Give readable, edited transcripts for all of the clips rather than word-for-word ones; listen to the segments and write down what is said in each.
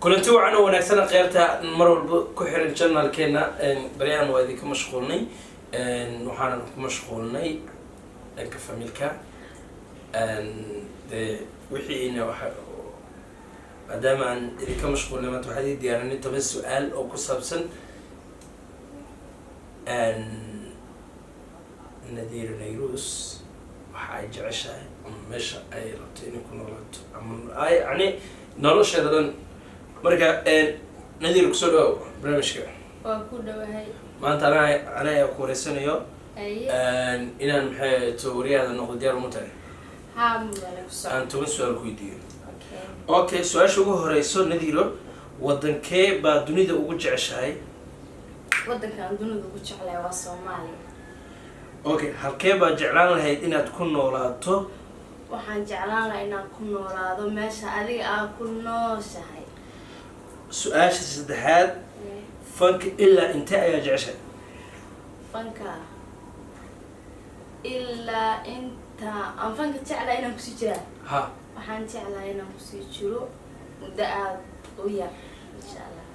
كلنتي وعنا ونكسنا قيرتها مرة كحرن جنال كنا بريان وادي كمشغولني وحنا مشغولني كفاميلكا وحينا مادام إذا كمشغول لما تحدي ديارني طب السؤال أو كسبسن نذير نيروس وحاجة عشاء مش أي رتين يكون ولد أي يعني نروش هذا مركا نذير كسر برامج كذا. وأكون وهاي. ما أنت أنا كورسين يو. أيه. إن محي توري هذا النقد ديار متعب. هام ولا أنت من سؤال كويدين. أوكي. أوكي سؤال شو هو رئيسون نذيره ودن كي بعدني ده وجود عشاء. ودن كان دونه وجود على وصومالي. أوكي هالكي بجعلان لهيد إنها تكون نولادته. waxaan jeclaan lahaa inaan ku noolaado meesha adiga aad ku nooshahay. سؤال saddexaad fanka ilaa intee ayaa jeceshahay? fanka ilaa inta aan fanka jeclahay inaan kusii jiraa. Ha. waxaan jeclahay inaan kusii jiro muddo aad u yar insha Allah.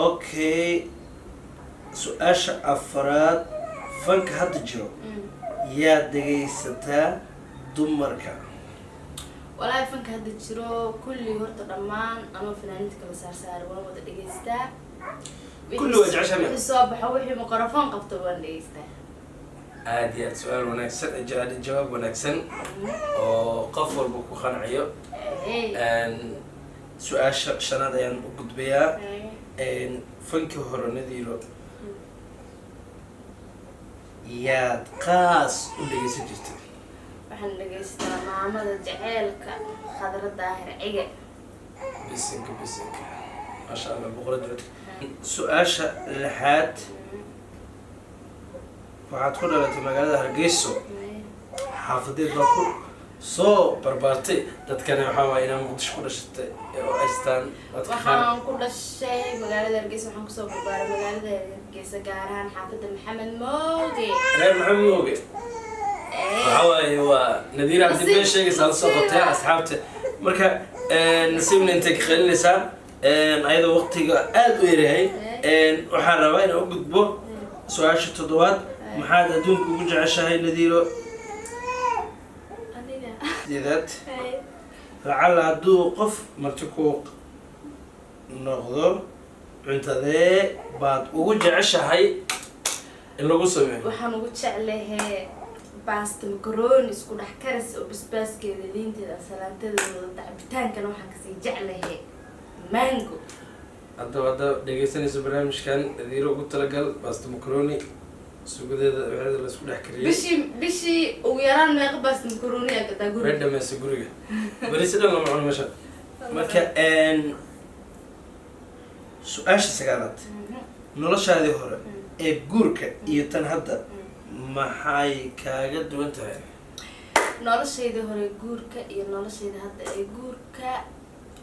Okay su-aasha afraad fanka hadda jiro yaa dhegaysataa dumarka? والله فنك هذا الجرو كل يورت الرمان أنا فنانيت كلا صار وأنا بدي دقيستا كل وجع شباب حساب حوحي ميكروفون قبض وأنا دقيستا عادي سؤال ونكسن جاد الجواب ونكسن وقفل بكو خنعيو سؤال شناد يعني قد بيا فنك هرو نذيرو يا قاس ودقيس جرتي waxaan dhageystaa maamada jaceelka khadra daahir ciga bisinka ma sha Allah boqorad su'aasha lixaad waxaad ku dhalatay magaalada Hargeysa xaafadeed baa ku soo barbaartay dadkana waxa waa inaan Muqdisho ku dhashatay oo aystaan waxaan ku dhashay magaalada Hargeysa waxaan ku soo barbaaray magaalada Hargeysa gaar ahaan xaafadda Maxamed Mooge Maxamed Mooge وحوي هو نذير عبد البين شيء صار صوته أصحابته مركا نسيبنا نتك خلينا سام أيضا وقتي قال ويرهي وحربين أوجد به سؤال شتوات محاد دون وجع شهي نذيره ذات لعل عدو قف مرتكوق ناخذه أنت ذا بعد وجع شهي اللي قصمه وحنا وجع عليه باست مكروني اسكو دح كرس او بسباسكيدا لينتيدا سلانتيدا دعبتانكana waxaan ka sii jeclahay mango hadda dhageysanayso barnaamijkan adiiro ugu talagal baasta macaroni suugadeeda waxaad la isku dhex kariyay bishi ugu yaraan meeqa baasta macaroni aad ka guriga reeda meesha guriga bari sidoo lama cuno meesha marka su'aasha sagaalaad noloshaadii hore ee guurka iyo tan hadda maxay kaaga duwan tahay noloshayda hore guurka iyo noloshayda hadda ee guurka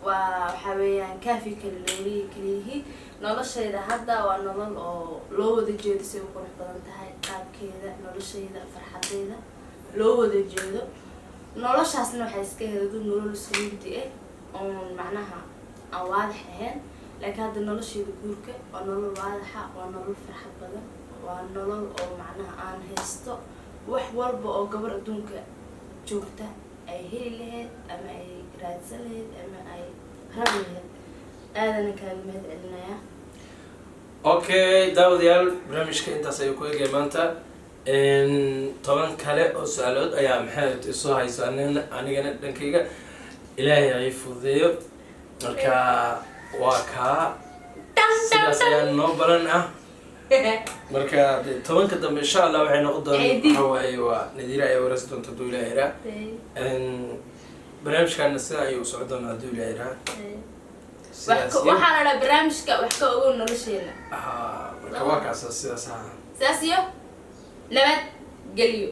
waxa weeyaan kaafi kala leeyahay noloshayda hadda waa nolol oo loo wada jeedo si uu qurux badan tahay qaabkeeda noloshayda farxadeeda loo wada jeedo noloshaasna waxay iska heedo nolol saliidi ah oo macnaha aan waadax ahayn laakiin hadda noloshayda guurka waa nolol waadaxa waa nolol farxad badan waa nolol oo macnaha aan haysto wax walba oo gabar adduunka joogta ay heli lahayd ama ay raadsan lahayd ama ay rabi lahayd aadana kaaga mahad celinayaa okay daawadayaal barnaamijka intaas ayuu ku eegay maanta toban kale oo su'aalood ayaa maxay soo hayso anigana dhankayga ilaahay ay fududeeyo marka waa ka sidaas ayaa noo balan ah marka tobanka dambe insha Allah waxay noqon doonaan waxa waaye waa nadiira ay waraysi doonto duu ilaahay barnaamijkan sida ayuu soo doonaa duu ilaahay waxaan la barnaamijka wax ka ogow nolosheena marka waa kaas sidaas sidaas iyo nabad geliyo